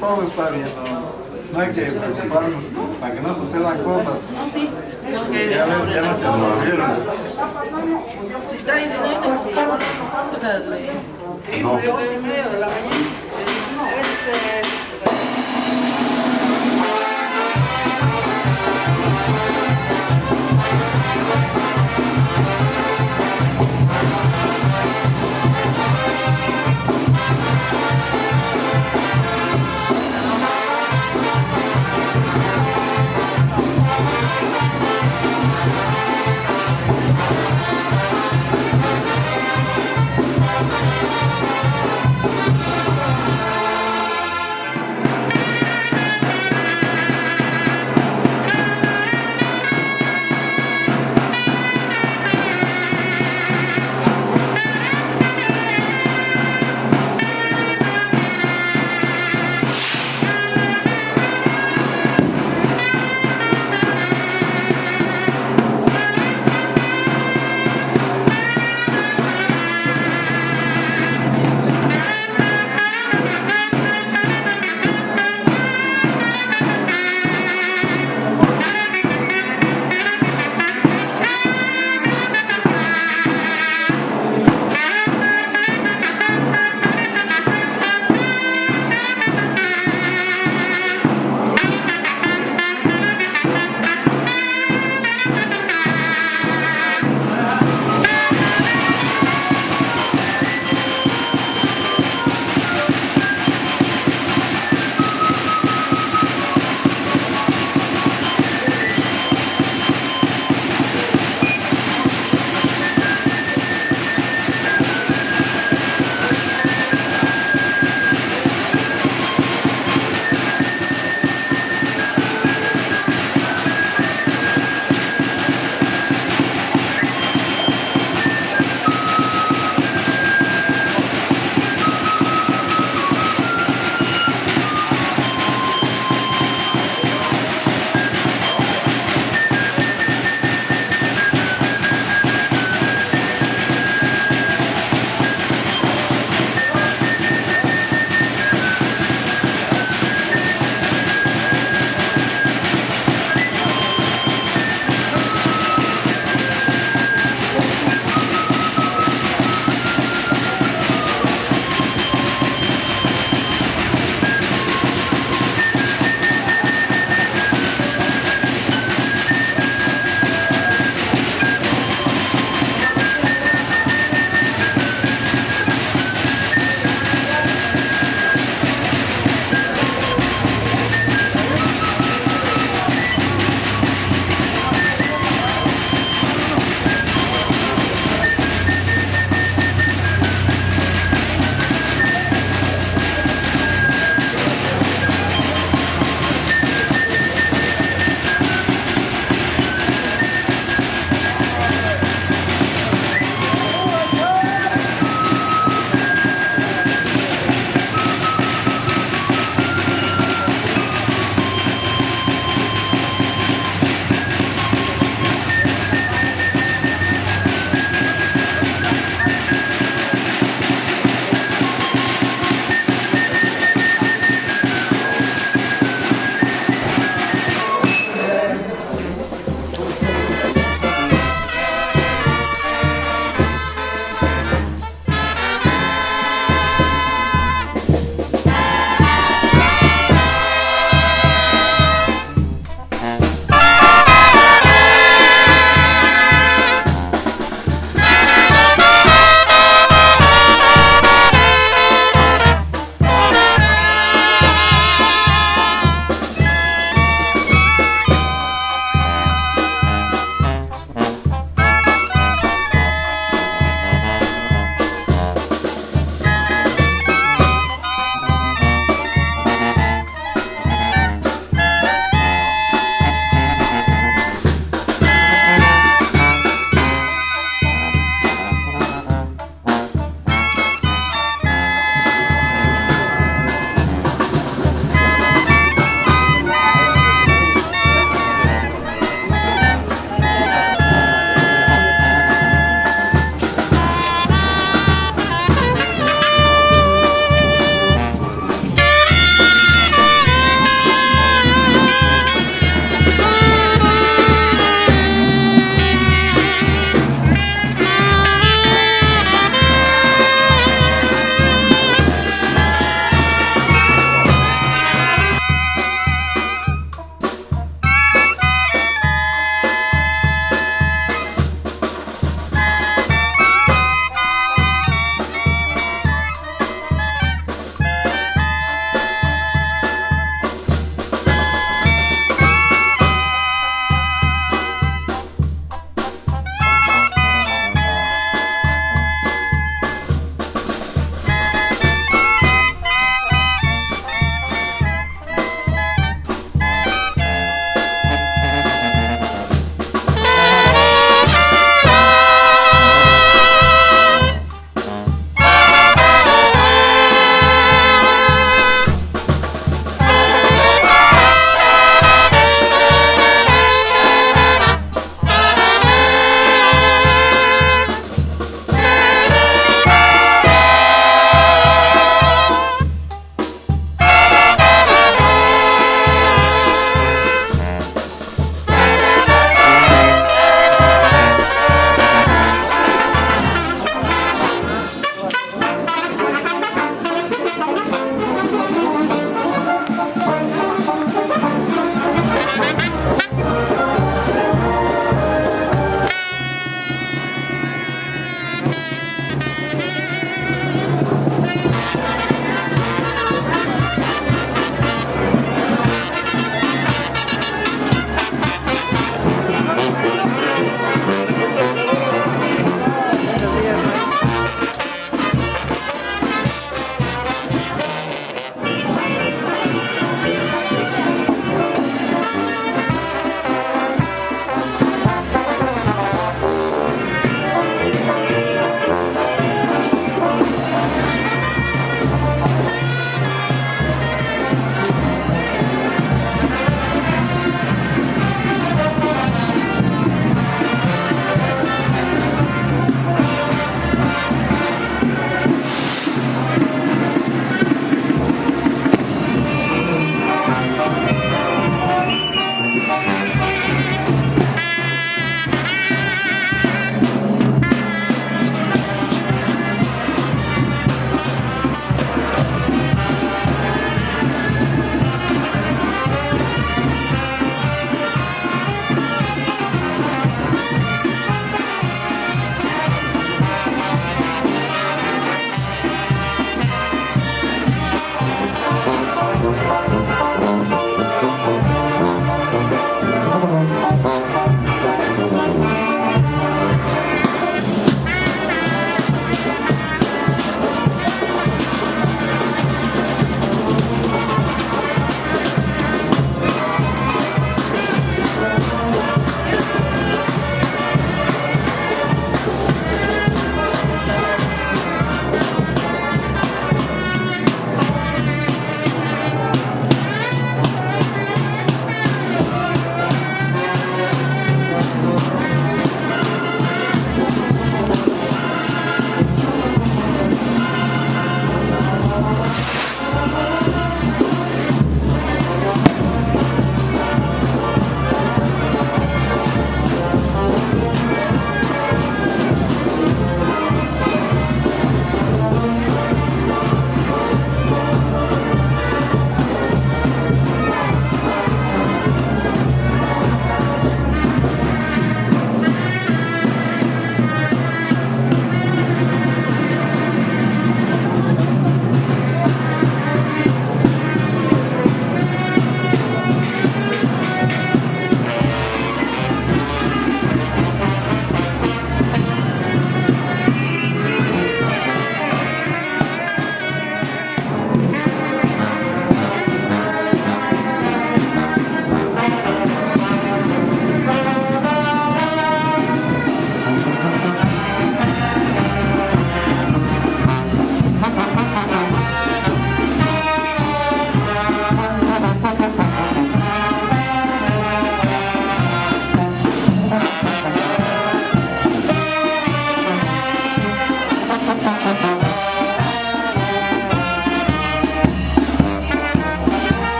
Todo está bien, no hay que preocuparnos para que no sucedan cosas. No, sí. Ya ves, ya no se aburrieron. Si traen de noche, No. 2:30 de la mañana.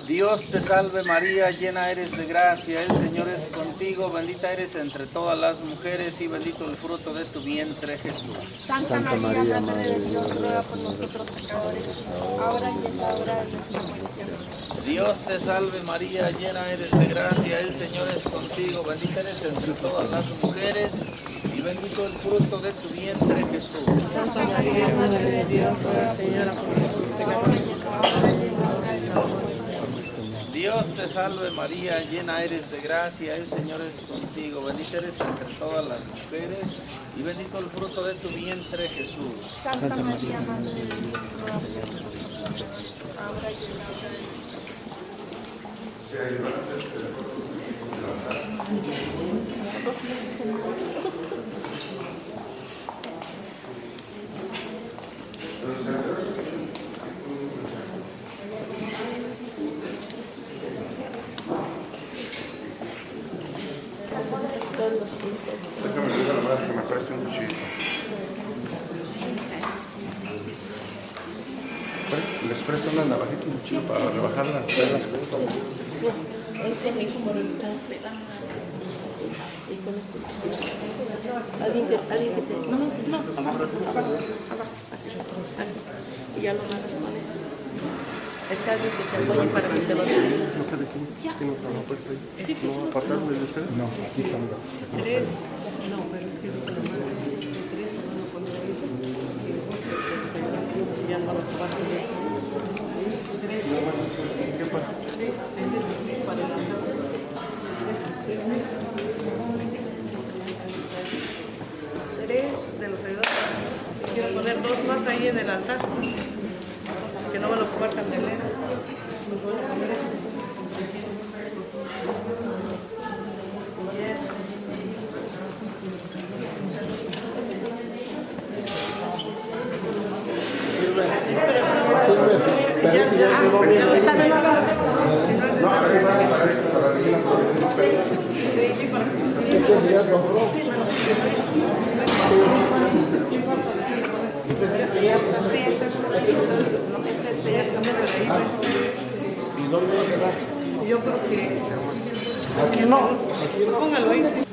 Dios te salve María, llena eres de gracia, el Señor es contigo, bendita eres entre todas las mujeres y bendito el fruto de tu vientre Jesús. Santa María, Madre de Dios, ruega por nosotros pecadores, ahora y en la hora de nuestra muerte. Dios te salve María, llena eres de gracia, el Señor es contigo, bendita eres entre todas las mujeres y bendito el fruto de tu vientre Jesús. Santa María, Madre de Dios, ruega Señora por nosotros pecadores, ahora y en la hora de nuestra muerte. Dios te salve María, llena eres de gracia, el Señor es contigo, bendita eres entre todas las mujeres y bendito el fruto de tu vientre Jesús. Santa María, Madre de Dios, ruega por nosotros, ahora y en la hora de Déjame decirle a la madre que me preste un cuchillo. Les presto una navajita, un cuchillo para rebajar las velas. Alguien que te... No, abajo, así, y ya lo agarras con esto. Es que alguien que te apoye para que te lo den. No sé de quién trabajo pues sí. ¿No apartaron de ustedes? No, aquí están. Tres. No, pero es que la madre de tres no van a poner ahorita. Y después ya no va a acabar de ver. Tres. ¿Qué pasa? Para el altar. Tres de los ayudantes. Quiero poner dos más ahí en el altar. Que no van a ocupar candeleras. Los voy a poner estos. ¿Y dónde va a quedar? Yo creo que... Aquí no. Póngalo ahí.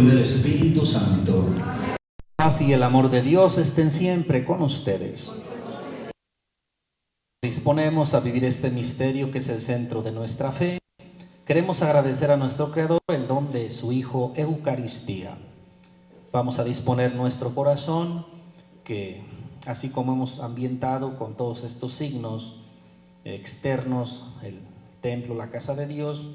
y del Espíritu Santo. La paz y el amor de Dios estén siempre con ustedes. Disponemos a vivir este misterio que es el centro de nuestra fe. Queremos agradecer a nuestro Creador el don de su Hijo Eucaristía. Vamos a disponer nuestro corazón, que así como hemos ambientado con todos estos signos externos, el templo, la casa de Dios,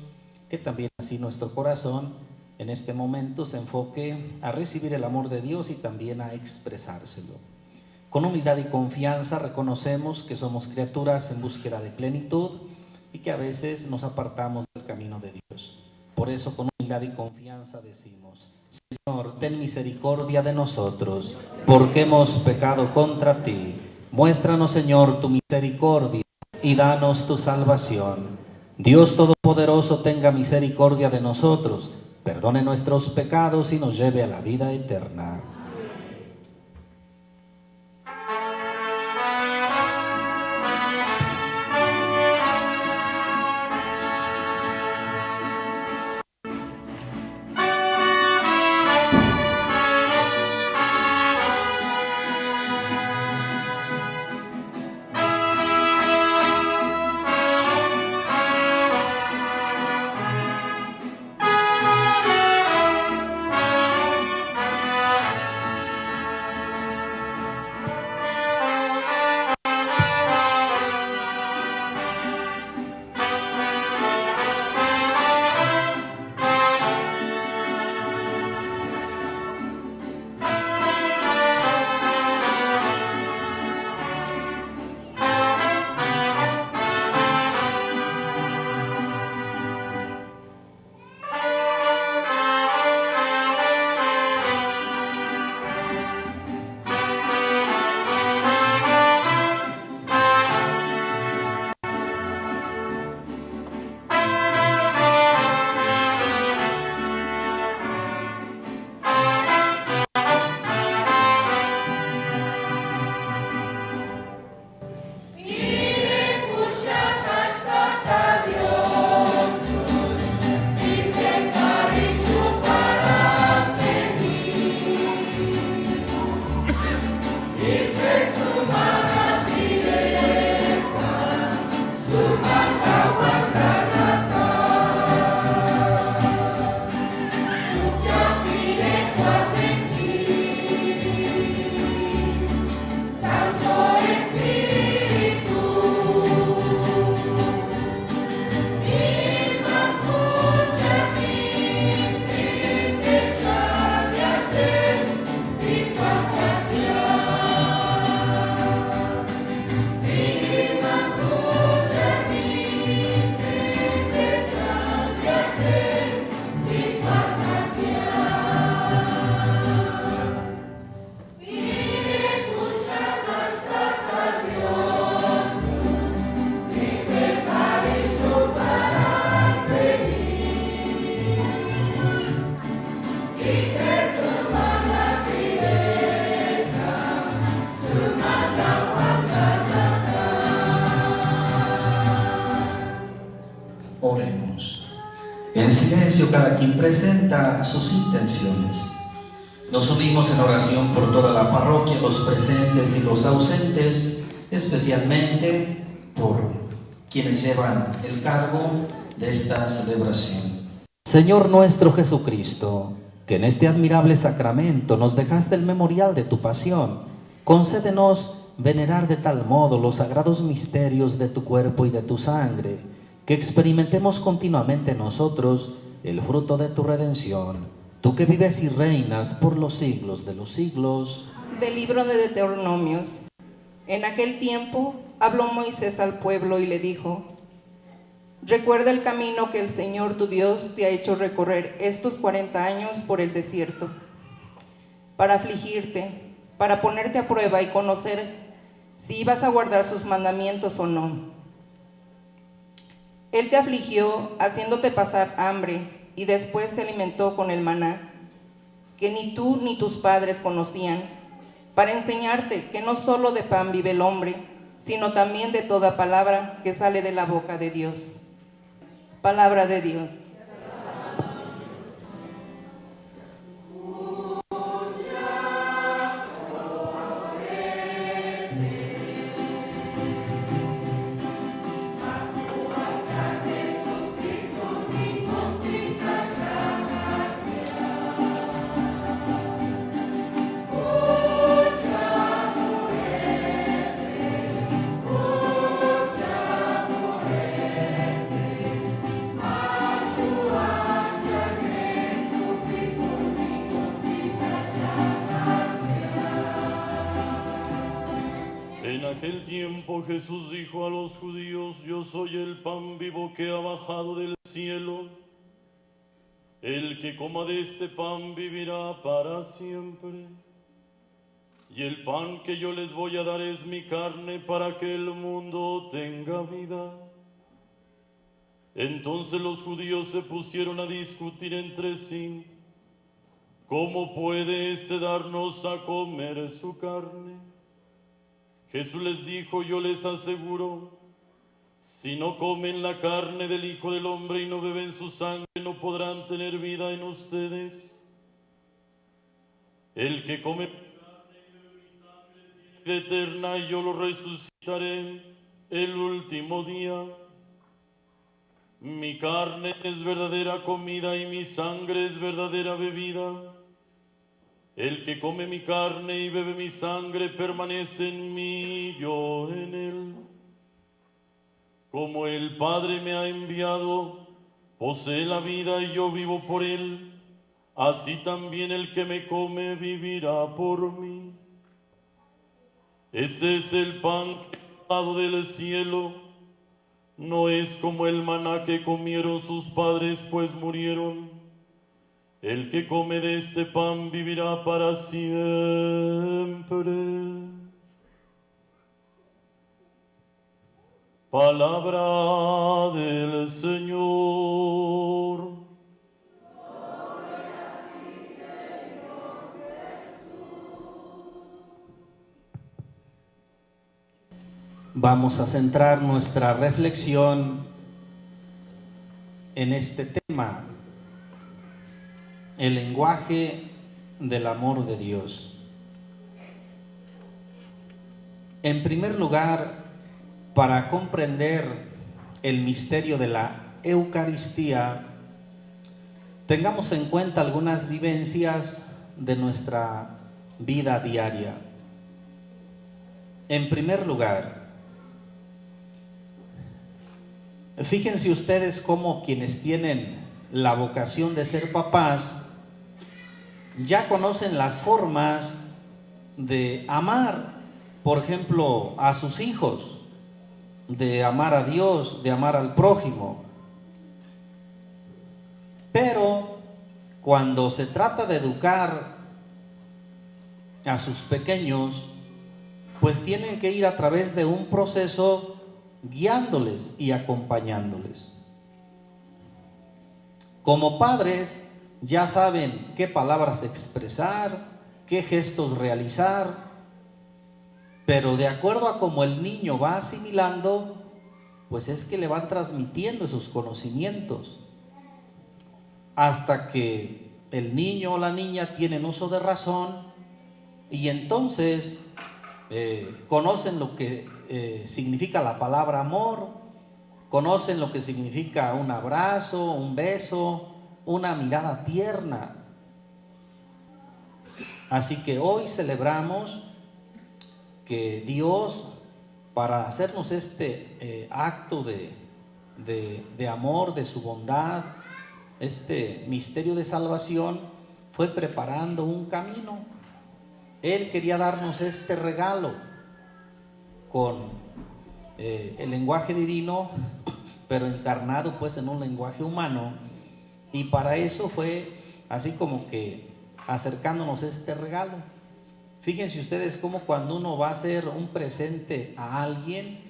que también así nuestro corazón en este momento se enfoque a recibir el amor de Dios y también a expresárselo. Con humildad y confianza reconocemos que somos criaturas en búsqueda de plenitud y que a veces nos apartamos del camino de Dios. Por eso con humildad y confianza decimos: Señor, ten misericordia de nosotros, porque hemos pecado contra ti. Muéstranos, Señor, tu misericordia y danos tu salvación. Dios Todopoderoso, tenga misericordia de nosotros, perdone nuestros pecados y nos lleve a la vida eterna. Oremos. En silencio cada quien presenta sus intenciones. Nos unimos en oración por toda la parroquia, los presentes y los ausentes, especialmente por quienes llevan el cargo de esta celebración. Señor nuestro Jesucristo, que en este admirable sacramento nos dejaste el memorial de tu pasión, concédenos venerar de tal modo los sagrados misterios de tu cuerpo y de tu sangre, que experimentemos continuamente en nosotros el fruto de tu redención, tú que vives y reinas por los siglos de los siglos. Del libro de Deuteronomios. En aquel tiempo habló Moisés al pueblo y le dijo: recuerda el camino que el Señor tu Dios te ha hecho recorrer estos 40 años por el desierto, para afligirte, para ponerte a prueba y conocer si ibas a guardar sus mandamientos o no. Él te afligió haciéndote pasar hambre y después te alimentó con el maná, que ni tú ni tus padres conocían, para enseñarte que no solo de pan vive el hombre, sino también de toda palabra que sale de la boca de Dios. Palabra de Dios. aquel tiempo Jesús dijo a los judíos: yo soy el pan vivo que ha bajado del cielo. El que coma de este pan vivirá para siempre. Y el pan que yo les voy a dar es mi carne, para que el mundo tenga vida. Entonces los judíos se pusieron a discutir entre sí: ¿cómo puede éste darnos a comer su carne? Jesús les dijo: yo les aseguro, si no comen la carne del Hijo del Hombre y no beben su sangre, no podrán tener vida en ustedes. El que come mi carne y bebe mi sangre tiene vida eterna, y yo lo resucitaré el último día. Mi carne es verdadera comida y mi sangre es verdadera bebida. El que come mi carne y bebe mi sangre permanece en mí y yo en él. Como el Padre me ha enviado, posee la vida y yo vivo por él. Así también el que me come vivirá por mí. Este es el pan que ha bajado del cielo. No es como el maná que comieron sus padres, pues murieron. El que come de este pan vivirá para siempre. Palabra del Señor. Vamos a centrar nuestra reflexión en este tema: el lenguaje del amor de Dios. En primer lugar, para comprender el misterio de la Eucaristía, tengamos en cuenta algunas vivencias de nuestra vida diaria. En primer lugar, fíjense ustedes cómo quienes tienen la vocación de ser papás ya conocen las formas de amar, por ejemplo, a sus hijos, de amar a Dios, de amar al prójimo. Pero cuando se trata de educar a sus pequeños, pues tienen que ir a través de un proceso guiándoles y acompañándoles. Como padres ya saben qué palabras expresar, qué gestos realizar, pero de acuerdo a cómo el niño va asimilando, pues es que le van transmitiendo esos conocimientos, hasta que el niño o la niña tienen uso de razón y entonces conocen lo que significa la palabra amor, conocen lo que significa un abrazo, un beso, una mirada tierna. Así que hoy celebramos que Dios, para hacernos este acto de amor, de su bondad, este misterio de salvación, fue preparando un camino. Él quería darnos este regalo con el lenguaje divino, pero encarnado pues en un lenguaje humano, y para eso fue así como que acercándonos este regalo. Fíjense ustedes cómo cuando uno va a hacer un presente a alguien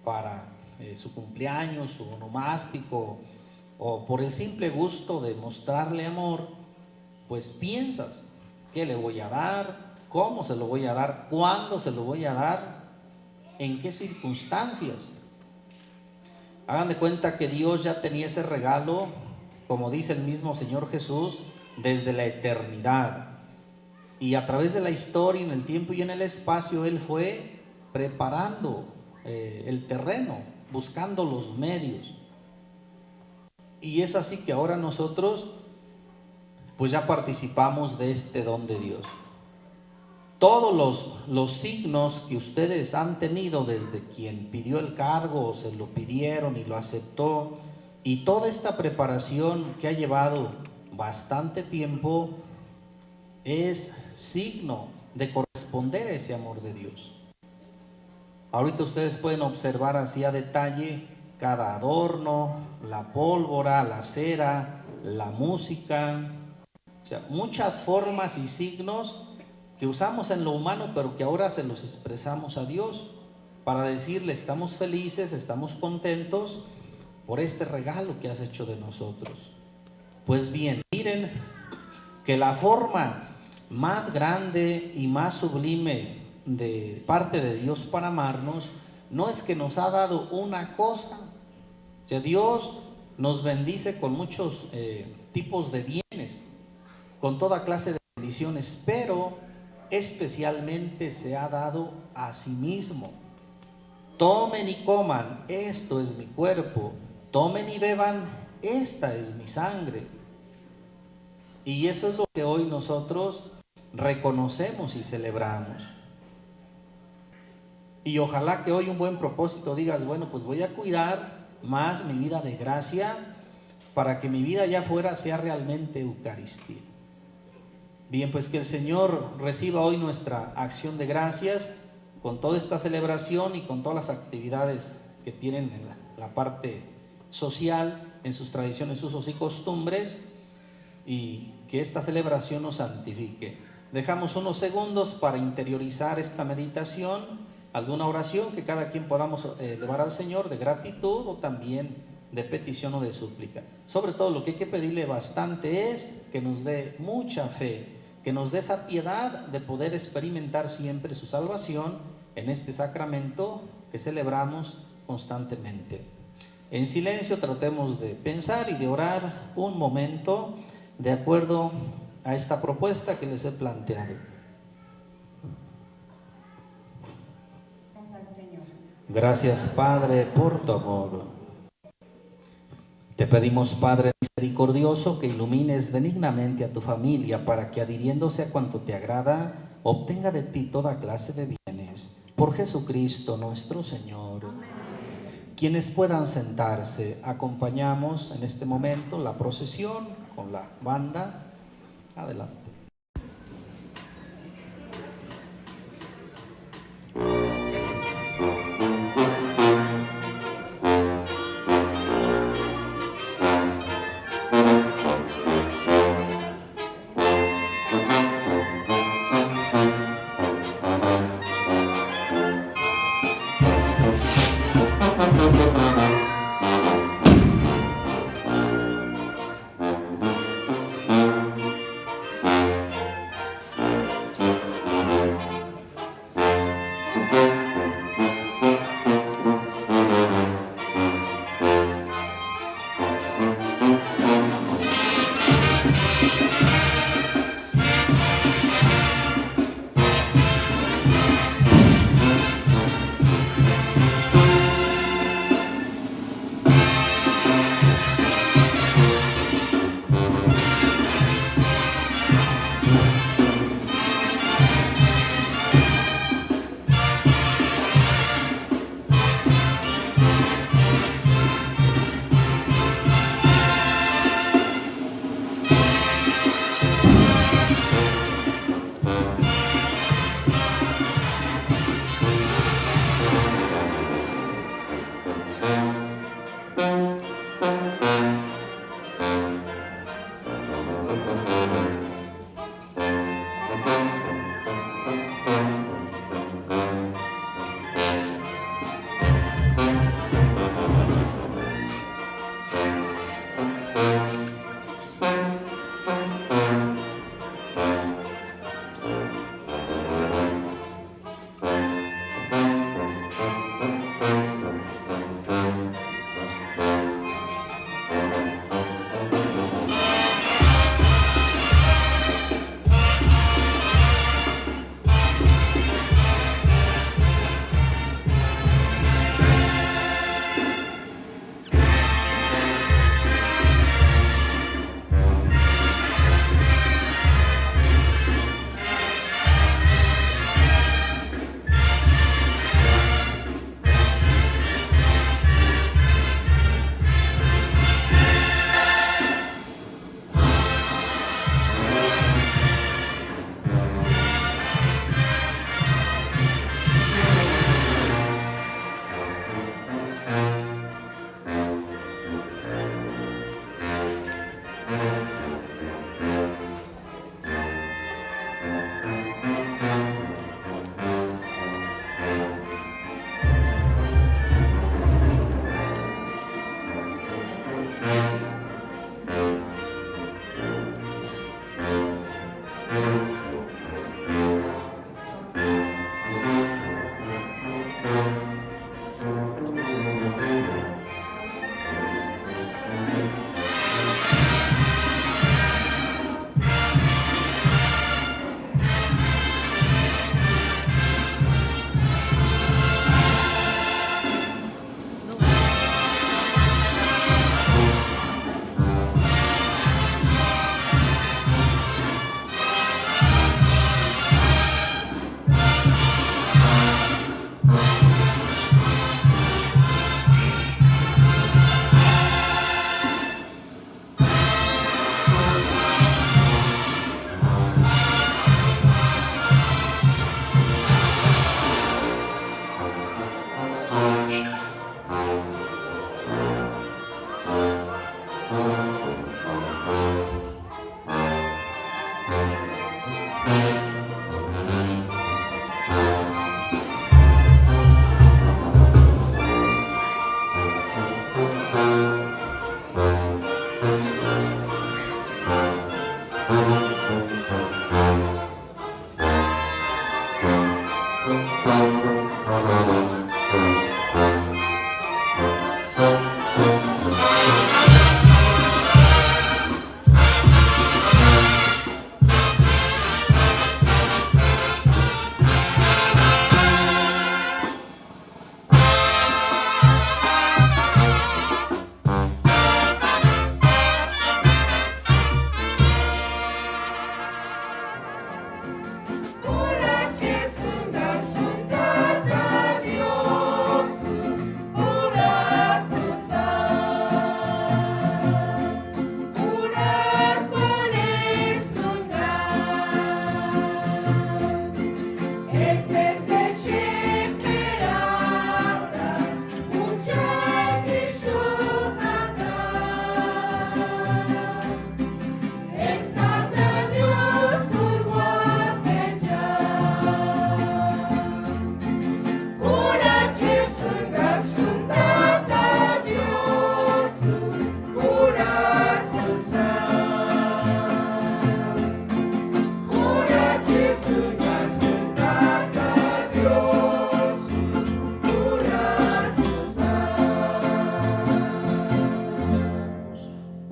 para su cumpleaños, su onomástico, o por el simple gusto de mostrarle amor, pues piensas: ¿qué le voy a dar? ¿Cómo se lo voy a dar? ¿Cuándo se lo voy a dar? ¿En qué circunstancias? Hagan de cuenta que Dios ya tenía ese regalo, como dice el mismo Señor Jesús, desde la eternidad. Y a través de la historia, en el tiempo y en el espacio, Él fue preparando el terreno, buscando los medios. Y es así que ahora nosotros pues ya participamos de este don de Dios. Todos los signos que ustedes han tenido desde quien pidió el cargo o se lo pidieron y lo aceptó, y toda esta preparación que ha llevado bastante tiempo, es signo de corresponder a ese amor de Dios. Ahorita ustedes pueden observar así a detalle cada adorno, la pólvora, la cera, la música, o sea, muchas formas y signos que usamos en lo humano, pero que ahora se los expresamos a Dios para decirle: estamos felices, estamos contentos por este regalo que has hecho de nosotros. Pues bien, miren que la forma más grande y más sublime de parte de Dios para amarnos no es que nos ha dado una cosa. O sea, Dios nos bendice con muchos tipos de bienes, con toda clase de bendiciones, pero especialmente se ha dado a sí mismo. Tomen y coman, esto es mi cuerpo. Tomen y beban, esta es mi sangre. Y eso es lo que hoy nosotros reconocemos y celebramos. Y ojalá que hoy un buen propósito digas: bueno, pues voy a cuidar más mi vida de gracia para que mi vida allá afuera sea realmente Eucaristía. Bien, pues que el Señor reciba hoy nuestra acción de gracias con toda esta celebración y con todas las actividades que tienen en la parte social, en sus tradiciones, usos y costumbres, y que esta celebración nos santifique. Dejamos unos segundos para interiorizar esta meditación, alguna oración que cada quien podamos elevar al Señor de gratitud o también de petición o de súplica. Sobre todo lo que hay que pedirle bastante es que nos dé mucha fe, que nos dé esa piedad de poder experimentar siempre su salvación en este sacramento que celebramos constantemente. En silencio tratemos de pensar y de orar un momento de acuerdo a esta propuesta que les he planteado. Gracias, Padre, por tu amor. Te pedimos, Padre misericordioso, que ilumines benignamente a tu familia para que, adhiriéndose a cuanto te agrada, obtenga de ti toda clase de bienes. Por Jesucristo nuestro Señor. Quienes puedan sentarse, acompañamos en este momento la procesión con la banda. Adelante.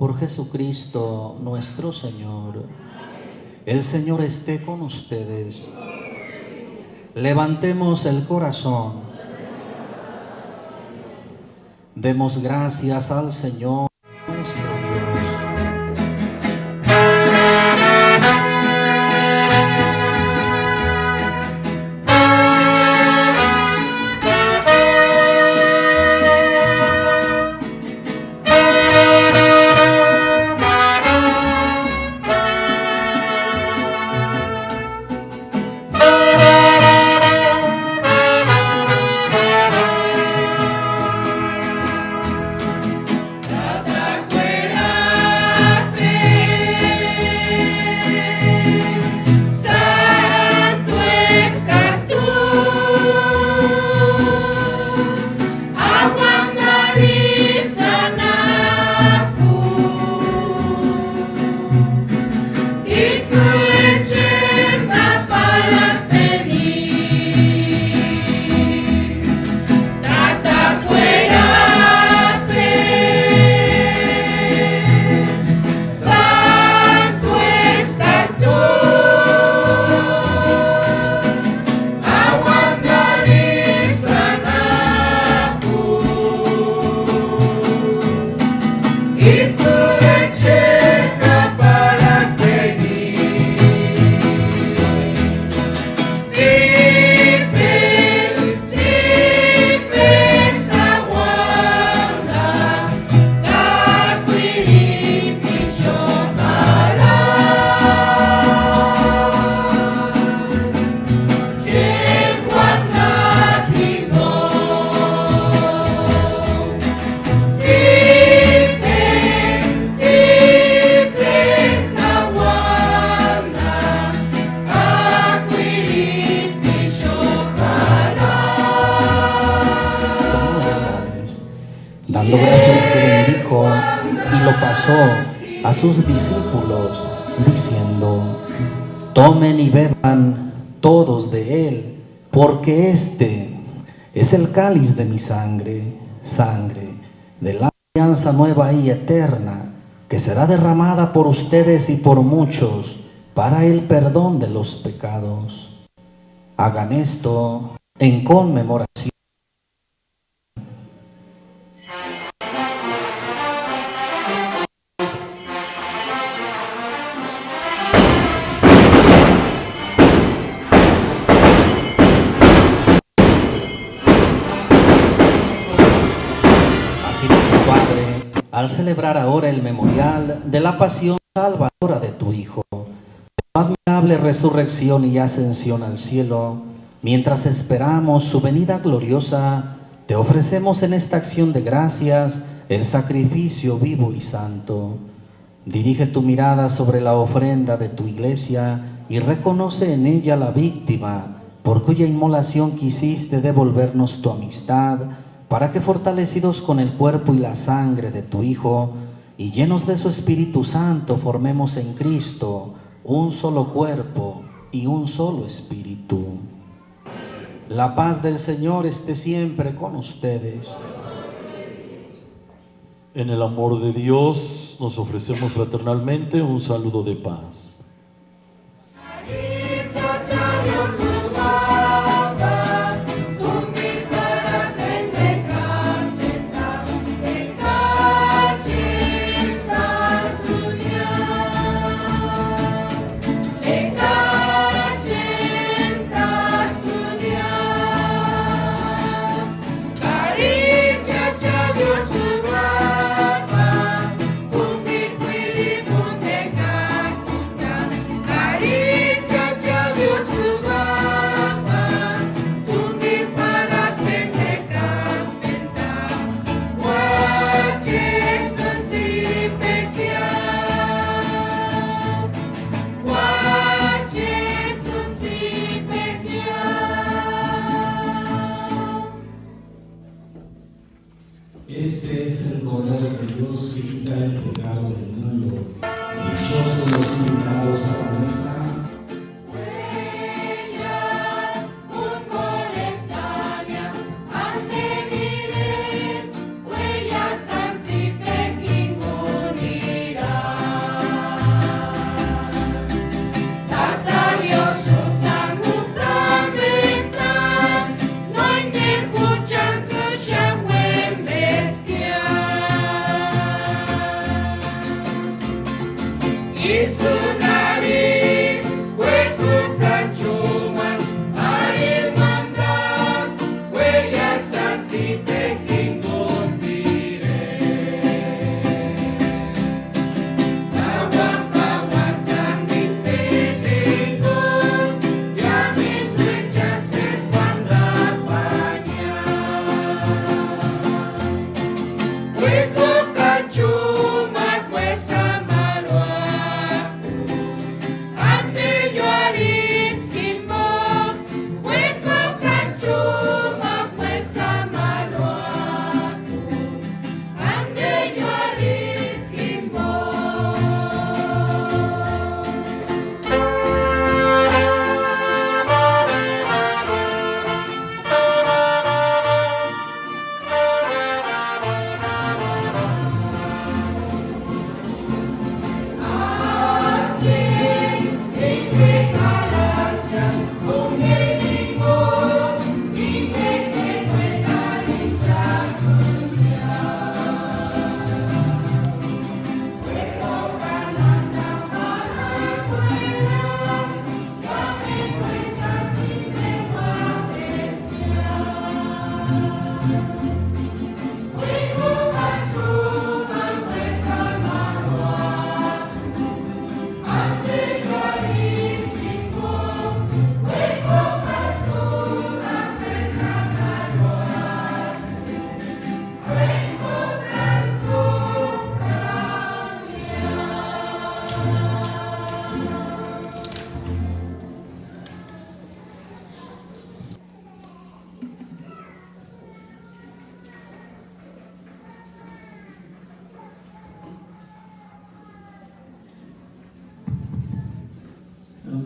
Por Jesucristo nuestro Señor. El Señor esté con ustedes. Levantemos el corazón. Demos gracias al Señor nuestro Dios. gracias te bendijo y lo pasó a sus discípulos, diciendo: tomen y beban todos de él, porque este es el cáliz de mi sangre, sangre de la alianza nueva y eterna, que será derramada por ustedes y por muchos para el perdón de los pecados. Hagan esto en conmemoración. Así pues, Padre, al celebrar ahora el memorial de la pasión salvadora de tu Hijo, admirable resurrección y ascensión al cielo, mientras esperamos su venida gloriosa, te ofrecemos en esta acción de gracias el sacrificio vivo y santo. Dirige tu mirada sobre la ofrenda de tu iglesia y reconoce en ella la víctima por cuya inmolación quisiste devolvernos tu amistad, para que, fortalecidos con el cuerpo y la sangre de tu Hijo y llenos de su Espíritu Santo, formemos en Cristo un solo cuerpo y un solo espíritu. La paz del Señor esté siempre con ustedes. En el amor de Dios nos ofrecemos fraternalmente un saludo de paz. Este es el Cordero de Dios que quita el pecado del mundo. Dichosos los invitados a la mesa.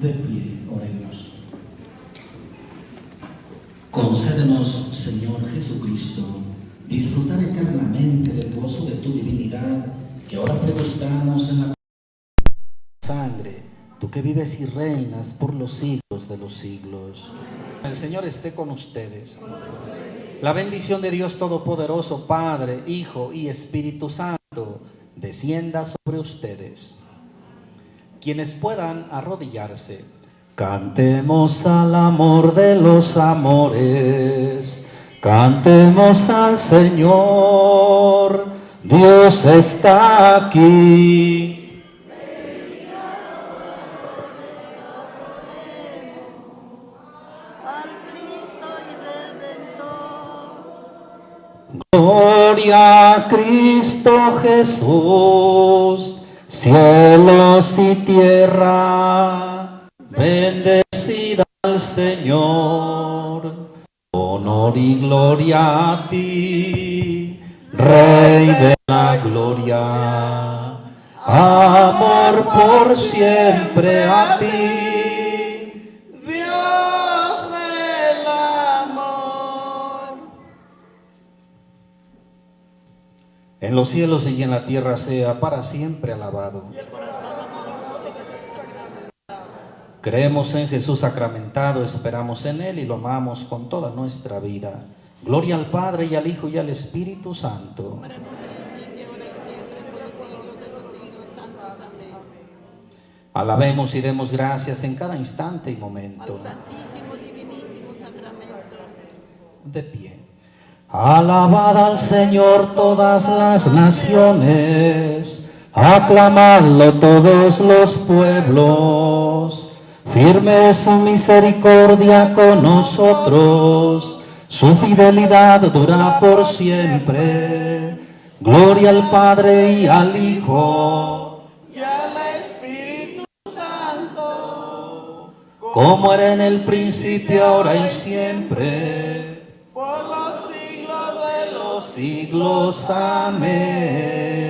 De pie, oremos. Concédenos, Señor Jesucristo, disfrutar eternamente del gozo de tu divinidad, que ahora pregustamos en la sangre, tú que vives y reinas por los siglos de los siglos. El Señor esté con ustedes. La bendición de Dios Todopoderoso, Padre, Hijo y Espíritu Santo, descienda sobre ustedes. Quienes puedan arrodillarse, cantemos al amor de los amores, cantemos al Señor, Dios está aquí. Gloria a Cristo Jesús, cielos y tierra, bendecida al Señor, honor y gloria a ti, Rey de la gloria, amor por siempre a ti, Dios del amor. En los cielos y en la tierra sea para siempre alabado. Creemos en Jesús sacramentado, esperamos en Él y lo amamos con toda nuestra vida. Gloria al Padre y al Hijo y al Espíritu Santo. Alabemos y demos gracias en cada instante y momento. De pie. Alabad al Señor todas las naciones, aclamadlo todos los pueblos. Firme es su misericordia con nosotros, su fidelidad dura por siempre. Gloria al Padre y al Hijo y al Espíritu Santo, como era en el principio, ahora y siempre, por los siglos de los siglos. Amén.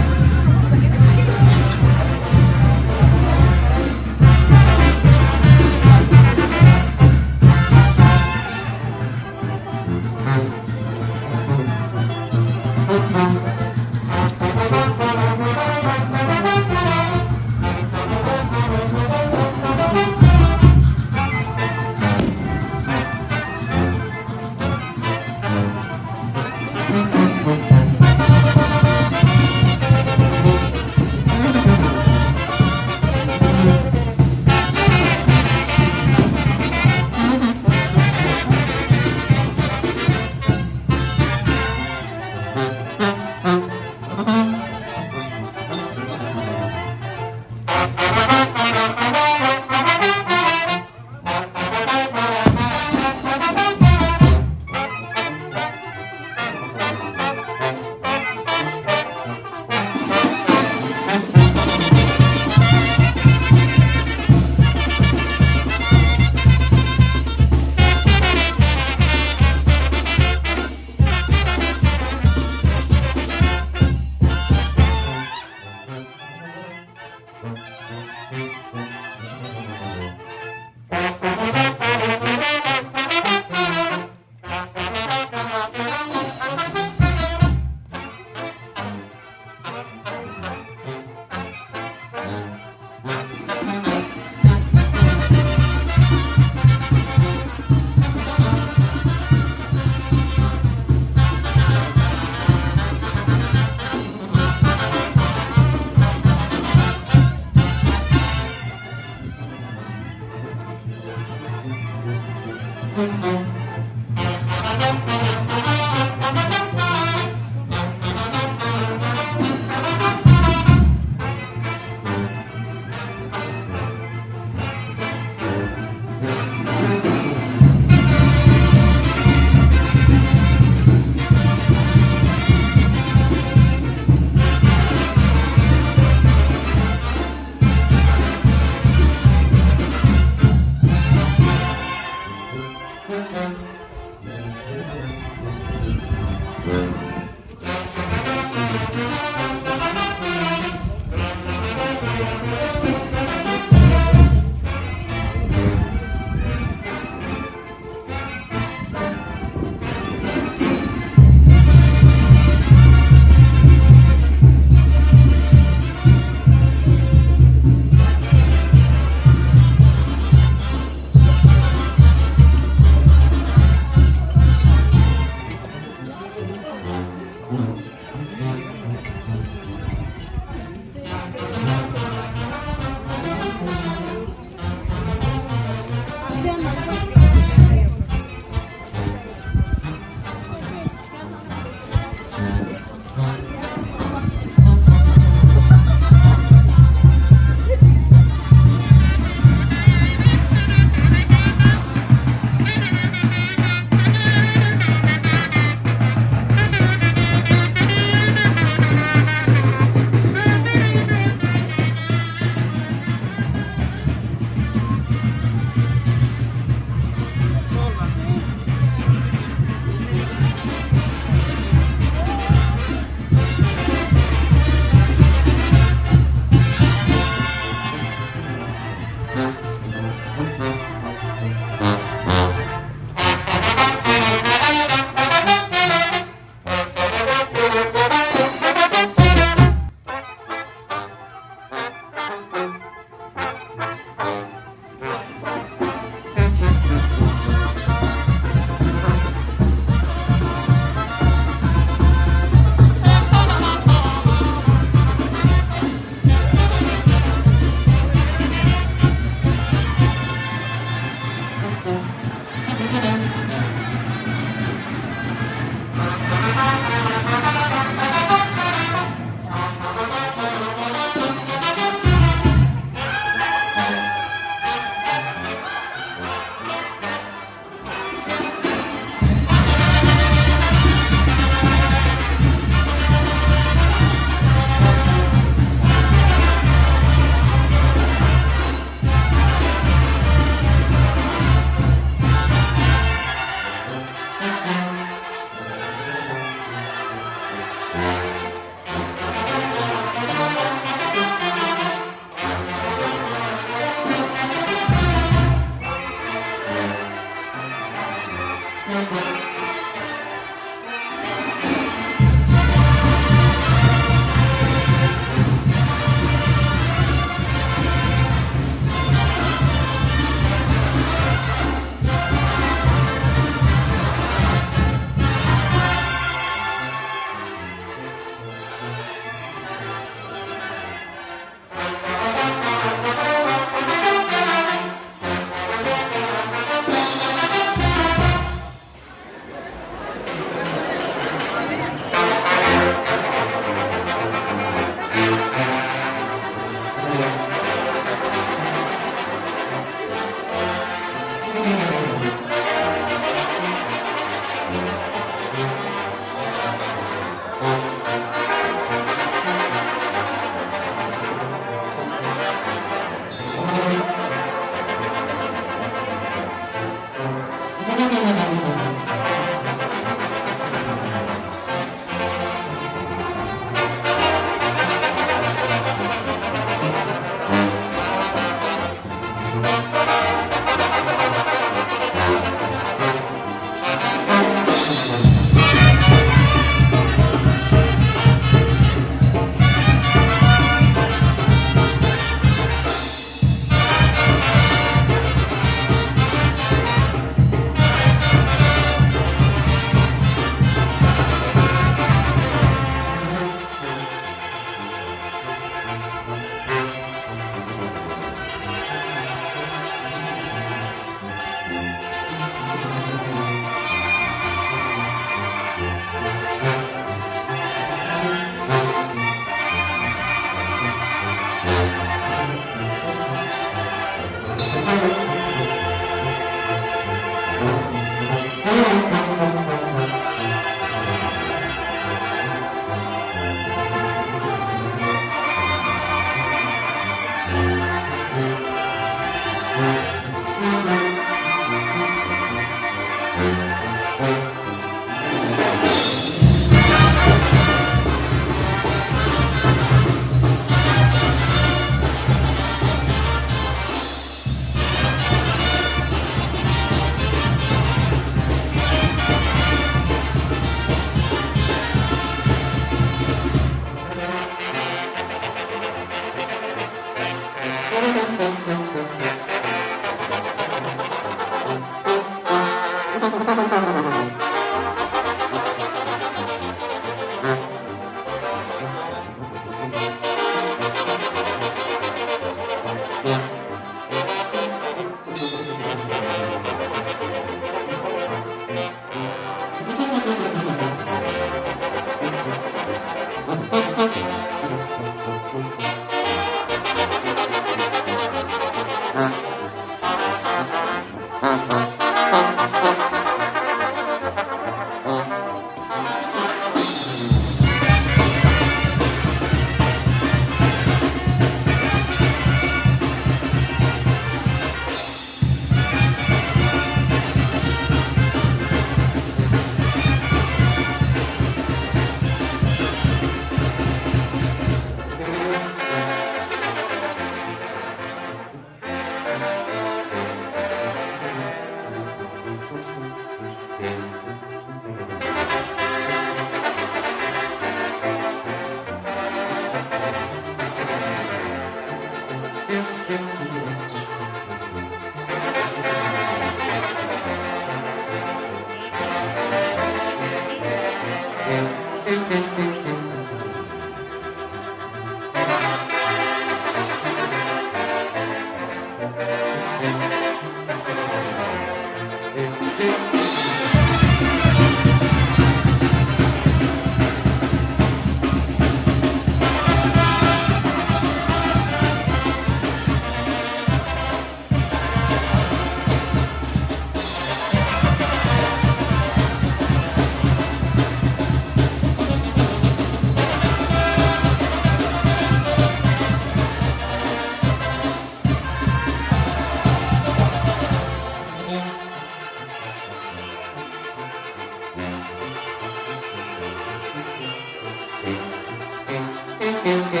Thank you.